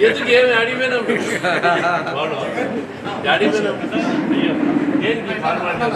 ఎందుకు ఏమి అడిగిపోయినా అడిగిపోయినా ఏంటి ఫార్మాలిటీ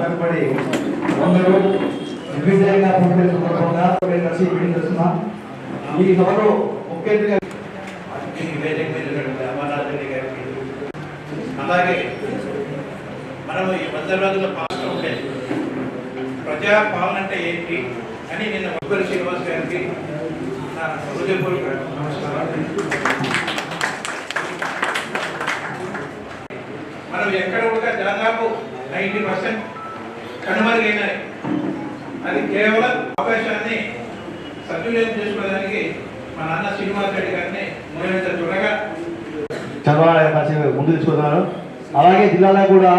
ఏర్పడి అందరూ నిర్విజయంగా పూర్తి సందర్భంగా కలిసి మీటింగ్ చేస్తున్నాం. ఈ సభలో ముఖ్య అతిథిగా అలాగే మనం ఈ 100 రోజుల పాలన ఉండేది. ప్రజా పాలన అంటే ఏంటి అని నిన్న ముప్పరి శ్రీనివాస్ గారికి నా హృదయపూర్వక నమస్కారం. మనం ఎక్కడ కూడా దాదాపు 90% కనుమరుగైనాయి. అది కేవలం అవకాశాన్ని సద్వినియోగం చేసుకోవడానికి మా నాన్న శ్రీనివాస్ రెడ్డి గారిని మూలంత త్వరగా చదవాలి ముందు తీసుకున్నారు. అలాగే జిల్లాలో కూడా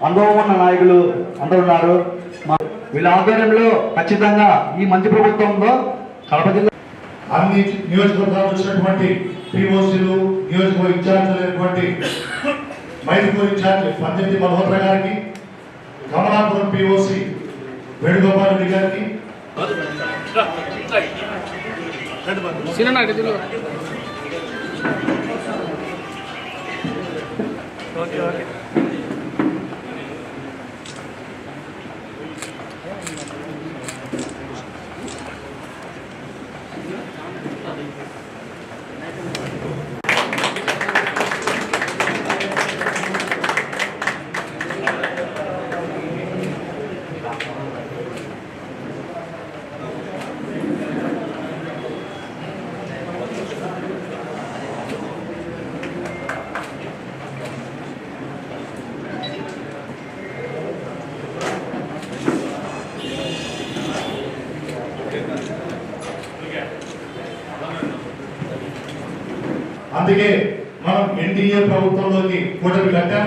అనుభవం ఉన్న నాయకులు అందరూ ఉన్నారు. వీళ్ళ ఆధ్వర్యంలో ఖచ్చితంగా ఈ మంచి ప్రభుత్వంలో కడప జిల్లా అన్ని నియోజకవర్గాలు వచ్చినటువంటి పిఓసీలు, నియోజకవర్గ ఇన్ఛార్జీలు అయినటువంటి మైదుకూరు ఇన్ఛార్జ్ పంచాయతీ మల్హోత్రా గారికి, కమలాపురం పిఓసి వేణుగోపాల్ రెడ్డి గారికి, అందుకే మనం ఎన్డీఏ ప్రభుత్వంలోకి కూటమి కట్టాం.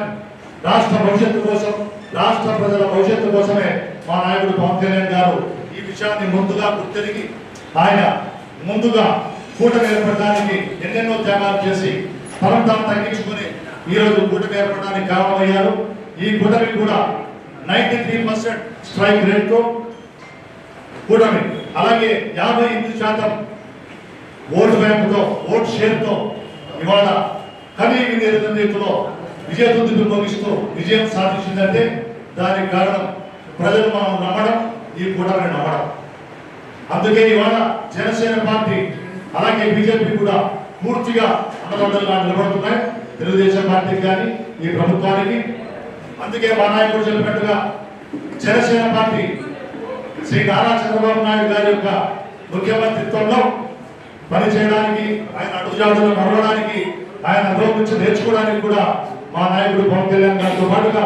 రాష్ట్ర భవిష్యత్తు కోసం, రాష్ట్ర ప్రజల భవిష్యత్తు కోసమే మా నాయకుడు పవన్ కళ్యాణ్ గారు ఈ విషయాన్ని ముందుగా గుర్తెరిగి ఆయన ముందుగా కూటమి ఏర్పడడానికి ఎన్నెన్నో త్యాగాలు చేసి తనం తగ్గించుకుని ఈ రోజు కూటమి ఏర్పడడానికి కారణమయ్యారు. ఈ కూటమి కూడా 93% స్ట్రైక్ రేట్తో కూటమి, అలాగే 58% ఓటు బ్యాంకుతో, ఓటు షేర్తో ఇవాళ కనీవి రీతిలో విజయదుందుకు ముగిస్తూ విజయం సాధించిందంటే దానికి కారణం ప్రజలు మనం నమ్మడం, ఈ కూటమిని నమ్మడం. అందుకే ఇవాళ జనసేన పార్టీ అలాగే బీజేపీ కూడా పూర్తిగా అండదండలుగా నిలబడుతున్నాయి తెలుగుదేశం పార్టీకి కానీ ఈ ప్రభుత్వానికి. అందుకే మా నాయకుడు చెప్పినట్టుగా జనసేన పార్టీ శ్రీ నారా చంద్రబాబు నాయుడు గారి యొక్క ముఖ్యమంత్రిత్వంలో పనిచేయడానికి, ఆయన అడుగుజాడులను నడవడానికి, ఆయన అనుభవం నుంచి నేర్చుకోవడానికి కూడా మా నాయకుడు పవన్ కళ్యాణ్ గారితో పాటుగా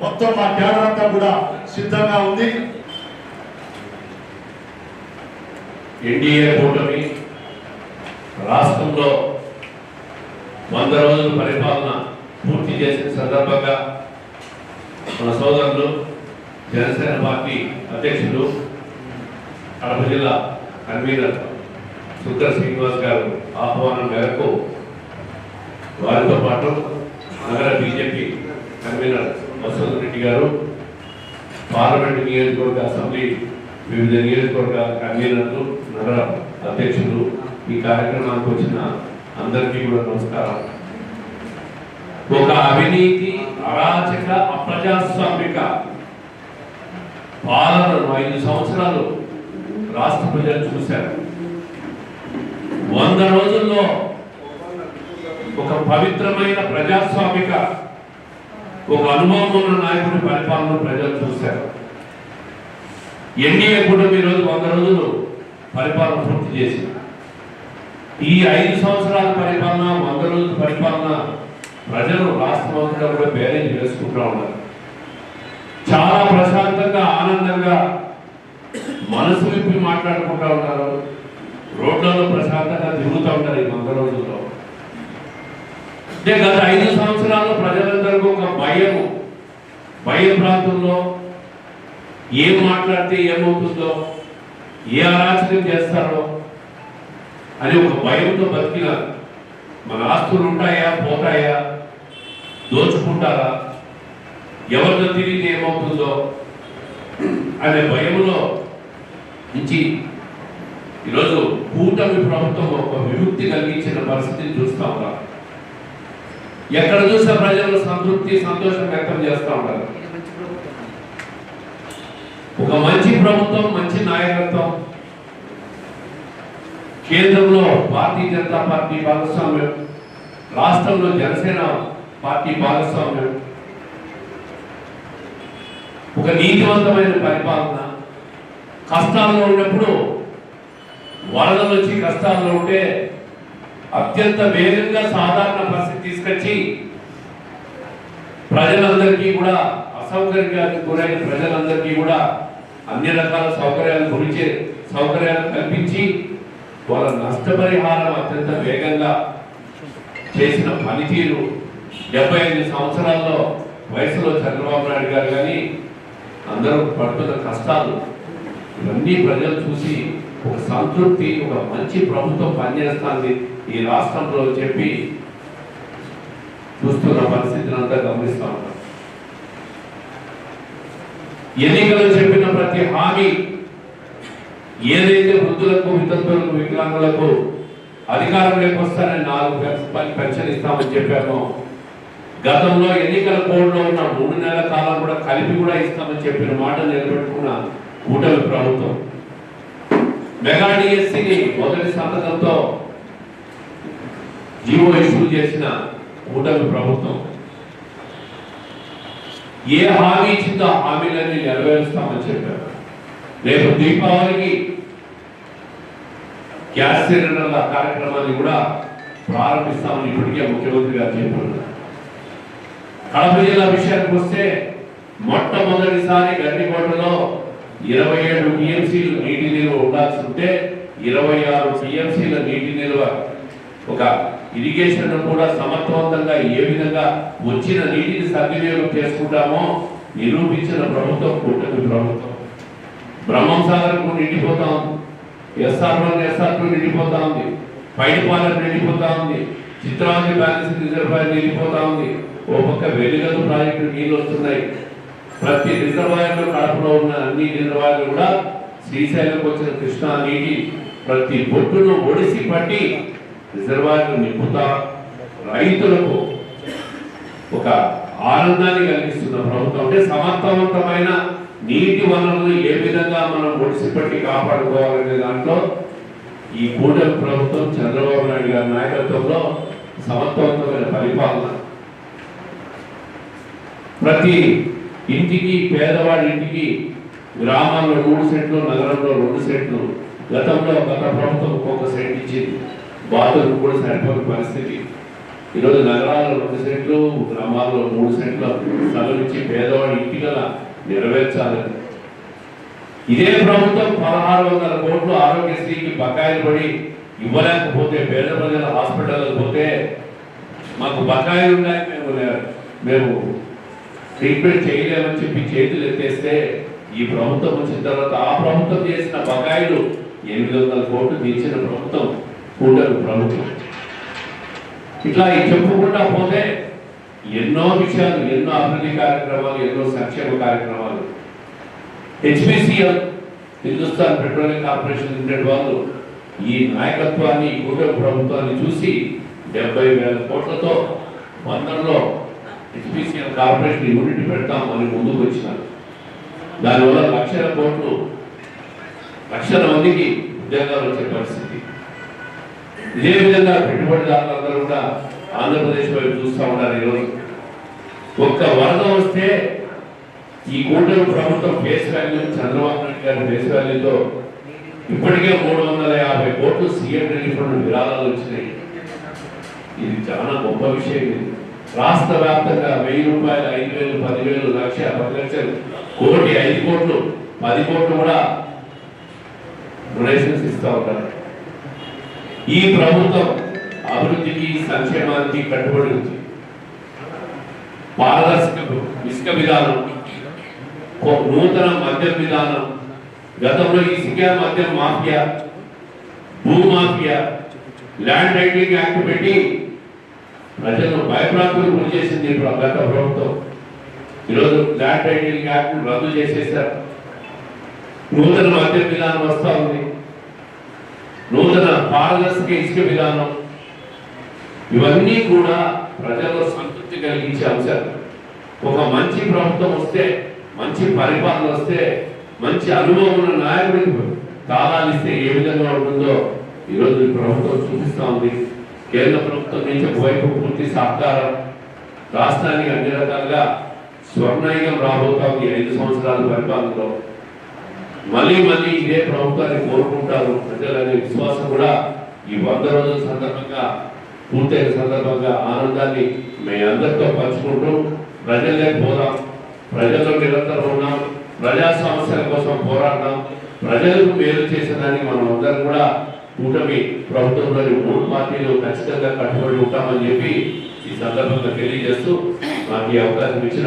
మొత్తం మా క్యాడర్ అంతా కూడా సిద్ధంగా ఉంది. ఎన్డీఏ కూటమి రాష్ట్రంలో 100 రోజుల పరిపాలన పూర్తి చేసిన సందర్భంగా మన సోదరులు జనసేన పార్టీ అధ్యక్షులు కడప జిల్లా కన్వీనర్ సుందర శ్రీనివాస్ గారు ఆహ్వానం మేరకు వారితో పాటు నగర బీజేపీ కన్వీనర్ వసంత్ రెడ్డి గారు, పార్లమెంటు నియోజకవర్గ అసెంబ్లీ వివిధ నియోజకవర్గ కన్వీనర్లు, నగర అధ్యక్షులు, ఈ కార్యక్రమానికి వచ్చిన అందరికీ కూడా నమస్కారం. ఒక అవినీతి, అరాచక, అప్రజాస్వామిక పాలనను 5 సంవత్సరాలు రాష్ట్ర ప్రజలు చూశారు. 100 రోజుల్లో ఒక పవిత్రమైన ప్రజాస్వామిక, ఒక అనుభవం ఉన్న నాయకుడి పరిపాలన ప్రజలు చూశారు. ఎన్డీఏ కూటమి ఈరోజు 100 రోజులు పరిపాలన పూర్తి చేసింది. ఈ 5 సంవత్సరాల పరిపాలన, 100 రోజుల పరిపాలన ప్రజలు రాష్ట్రమంతా కూడా బేరేజ్ వేసుకుంటూ ఉన్నారు. చాలా ప్రశాంతంగా ఆనందంగా మనసు విప్పి మాట్లాడుకుంటూ ఉన్నారు. రోడ్లలో ప్రశాంతంగా తిరుగుతూ ఉంటారు ఈ 100 రోజుల్లో. అంటే గత 5 సంవత్సరాలు ప్రజలందరికీ ఒక భయ ప్రాంతంలో ఏం మాట్లాడితే ఏమవుతుందో, ఏ అరాచకం చేస్తారో అని ఒక భయంతో బతికినారు. మన ఆస్తులు ఉంటాయా, పోతాయా, దోచుకుంటారా, ఎవరితో తిరిగితే ఏమవుతుందో అనే భయంలో నుంచి ఈరోజు కూటమి ప్రభుత్వం ఒక విముక్తి కలిగించిన పరిస్థితిని చూస్తూ ఉన్నాం. ఎక్కడ చూసా ప్రజలు సంతృప్తి, సంతోషం వ్యక్తం చేస్తూ ఉంటారు. ఒక మంచి ప్రభుత్వం, మంచి నాయకత్వం, కేంద్రంలో భారతీయ జనతా పార్టీ భాగస్వామ్యం, రాష్ట్రంలో జనసేన పార్టీ భాగస్వామ్యం, ఒక నీతివంతమైన పరిపాలన, కష్టాల్లో ఉన్నప్పుడు వరదలు వచ్చి కష్టాల్లో ఉంటే అత్యంత వేగంగా సాధారణ పరిస్థితి తీసుకొచ్చి ప్రజలందరికీ కూడా, అసౌకర్యానికి గురైన ప్రజలందరికీ కూడా అన్ని రకాల సౌకర్యాలు కల్పించి వాళ్ళ నష్టపరిహారం అత్యంత వేగంగా చేసిన పనితీరు 75 సంవత్సరాల్లో వయసులో చంద్రబాబు నాయుడు గారు కానీ అందరూ పడుతున్న కష్టాలు ఇవన్నీ ప్రజలు చూసి ఒక సంతృప్తి, ఒక మంచి ప్రభుత్వం పనిచేస్తుంది ఈ రాష్ట్రంలో చెప్పి చూస్తున్న పరిస్థితిని అంతా గమనిస్తూ ఉంటాం. ఎన్నికలు చెప్పిన ప్రతి హామీ, ఏదైతే వృద్ధులకు, వితంతువులకు, వికలాంగులకు అధికారంలోకి వస్తారని 4 పెన్షన్ ఇస్తామని చెప్పామో, గతంలో ఎన్నికల కోడ్లో ఉన్న 3 నెలల కాలం కూడా కలిపి కూడా ఇస్తామని చెప్పిన మాట నిలబెట్టుకున్న కూటమి ప్రభుత్వం. మెగా డిఎస్సిని మొదటి సంతకంతో జీవో ఇష్యూ చేసిన కూటమి ప్రభుత్వం ఏ హామీ ఇచ్చిందో హామీలన్నీ నెరవేరుస్తామని చెప్పారు. రేపు దీపావళికి గ్యాస్ సిలిండర్ల కార్యక్రమాన్ని కూడా ప్రారంభిస్తామని ఇప్పటికే ముఖ్యమంత్రి గారు చెప్పారు. కడప జిల్లా విషయానికి వస్తే మొట్టమొదటిసారి గండికోటలో 27 టీఎంసీలు నీటి నిల్వ ఉండాల్సి ఉంటే 26 టీఎంసీల నీటి నిల్వ, ఒక ఇరిగేషన్ కూడా సమర్థవంతంగా ఏ విధంగా వచ్చిన నీటిని సద్వినియోగం చేసుకుంటామో నిరూపించిన ప్రభుత్వం కూటమి ప్రభుత్వం. బ్రహ్మం సాగర్కు నిండిపోతా ఉంది, SR1, SR2 నిండిపోతా ఉంది, పైడిపాలెం నిండిపోతా ఉంది, చిత్రావతి బ్యాలెన్స్ రిజర్వాయర్ నిండిపోతా ఉంది. ఓ పక్క వెలుగదు ప్రాజెక్టు నీళ్ళు వస్తున్నాయి. ప్రతి రిజర్వాయర్లో కడపలో ఉన్న అన్ని రిజర్వాయర్లు కూడా శ్రీశైలంకి వచ్చిన కృష్ణా నీటి ప్రతి బొట్టును ఒడిసి పట్టి రిజర్వాయర్లు నింపుతా రైతులకు ఒక ఆనందాన్ని కలిగిస్తున్న ప్రభుత్వం. అంటే సమర్థవంతమైన నీటి వనరులు ఏ విధంగా మనం ఒడిసిపట్టి కాపాడుకోవాలనే దాంట్లో ఈ కూటమి ప్రభుత్వం చంద్రబాబు నాయుడు గారి నాయకత్వంలో సమర్థవంతమైన పరిపాలన. ప్రతి ఇంటికి, పేదవాడి ఇంటికి గ్రామాల్లో 3 సెంట్లు, నగరంలో 2 సెంట్లు, గతంలో గత ప్రభుత్వం 1 సెంట్ ఇచ్చింది. బాతులకు కూడా సరిపోయిన పరిస్థితి. ఈరోజు నగరాల్లో 2 సెంట్లు, గ్రామాల్లో 3 సెంట్ల స్థలం ఇచ్చి పేదవాడి ఇంటికల నెరవేర్చాలని. ఇదే ప్రభుత్వం 1600 కోట్లు ఆరోగ్యశ్రీకి బకాయిలు పడి ఇవ్వలేకపోతే, పేద ప్రజల హాస్పిటల్కి పోతే మాకు బకాయిలు ఉన్నాయి, మేము ట్రీట్మెంట్ చేయలేమని చెప్పి చేతులు ఎత్తేస్తే ఈ ప్రభుత్వం వచ్చిన తర్వాత ఆ ప్రభుత్వం చేసిన బకాయిలు 800 కోట్లు తీర్చిన ప్రభుత్వం కూటమి ప్రభుత్వం. ఇట్లా చెప్పుకుంటా పోతే ఎన్నో విషయాలు, ఎన్నో అభివృద్ధి కార్యక్రమాలు, ఎన్నో సంక్షేమ కార్యక్రమాలు. HPCL Hindustan petroleum corporation limited వాళ్ళు ఈ నాయకత్వాన్ని, ఈ కూటమి ప్రభుత్వాన్ని చూసి 70,000 కోట్లతో బందర్లో HPCL కార్పొరేషన్ యూనిట్ పెడతాం అని ముందుకు వచ్చినారు. దానివల్ల లక్షల కోట్లు, లక్షల మందికి ఉద్యోగాలు వచ్చే పరిస్థితి. ఇదే విధంగా పెట్టుబడిదారులందరూ కూడా ఆంధ్రప్రదేశ్ వైపు చూస్తూ ఉన్నారు. ఈరోజు ఒక్క వరద వస్తే ఈ కూటమి ప్రభుత్వం ఫేస్ వాల్యూ, చంద్రబాబు నాయుడు గారి ఫేస్ వాల్యూతో ఇప్పటికే 350 కోట్లు సీఎం రిలీఫ్ ఫండ్ విరాళాలు వచ్చినాయి. ఇది చాలా గొప్ప విషయం. రాష్ట్ర వ్యాప్తంగా 1000 రూపాయలు, 5000, 10,000, లక్ష, 10 లక్షలు, కోటి, 5 కోట్లు, 10 కోట్లు కూడా డొనేషన్స్ ఇస్తూ ఉంటారు. ఈ ప్రభుత్వం అభివృద్ధికి, సంక్షేమానికి కట్టుబడి ఉంది. పారదర్శక ఇసుక విధానం, నూతన మద్యం విధానం, గతంలో ఇసుక మద్యం మాఫియా, భూ మాఫియా, ల్యాండ్ టైటిలింగ్ యాక్ట్ పెట్టి ప్రజలను భయప్రాంతులకు గురి చేసింది గత ప్రభుత్వం. ఈరోజు ల్యాండ్ టైటిలింగ్ యాక్ట్ రద్దు చేసేసారు. నూతన మద్యం విధానం వస్తా ఉంది, నూతన పారదర్శక ఇసుక విధానం, ఇవన్నీ కూడా ప్రజల్లో సంతృప్తి కలిగించే అంశాలు. ఒక మంచి ప్రభుత్వం వస్తే, మంచి పరిపాలన వస్తే, మంచి అనుభవం ఉన్న నాయకుడికి తాళాలు ఇస్తే ఏ విధంగా ఉంటుందో ఈరోజు ఈ ప్రభుత్వం చూపిస్తా ఉంది. కేంద్ర ప్రభుత్వం నుంచి ఒకవైపు పూర్తి సహకారం, రాష్ట్రానికి అన్ని రకాలుగా స్వర్ణయుగం రాబోతా ఉంది 5 సంవత్సరాల పరిపాలనలో. మళ్ళీ మళ్ళీ ఇదే ప్రభుత్వాన్ని కోరుకుంటారు ప్రజలనే విశ్వాసం కూడా ఈ 100 రోజుల సందర్భంగా, పూర్తయిన సందర్భంగా ఆనందాన్ని మేము అందరితో పంచుకుంటూ ప్రజలే పోదాం, ప్రజల్లో నిరంతరం ఉన్నాం, ప్రజా సమస్యల కోసం పోరాడదాం, ప్రజలకు మేలు చేసేదానికి మనం అందరం కూడా కూటమి ప్రభుత్వంలోని 3 పార్టీలు ఖచ్చితంగా కట్టుబడి ఉంటామని చెప్పి ఈ సందర్భంగా తెలియజేస్తూ నాకు ఈ అవకాశం ఇచ్చిన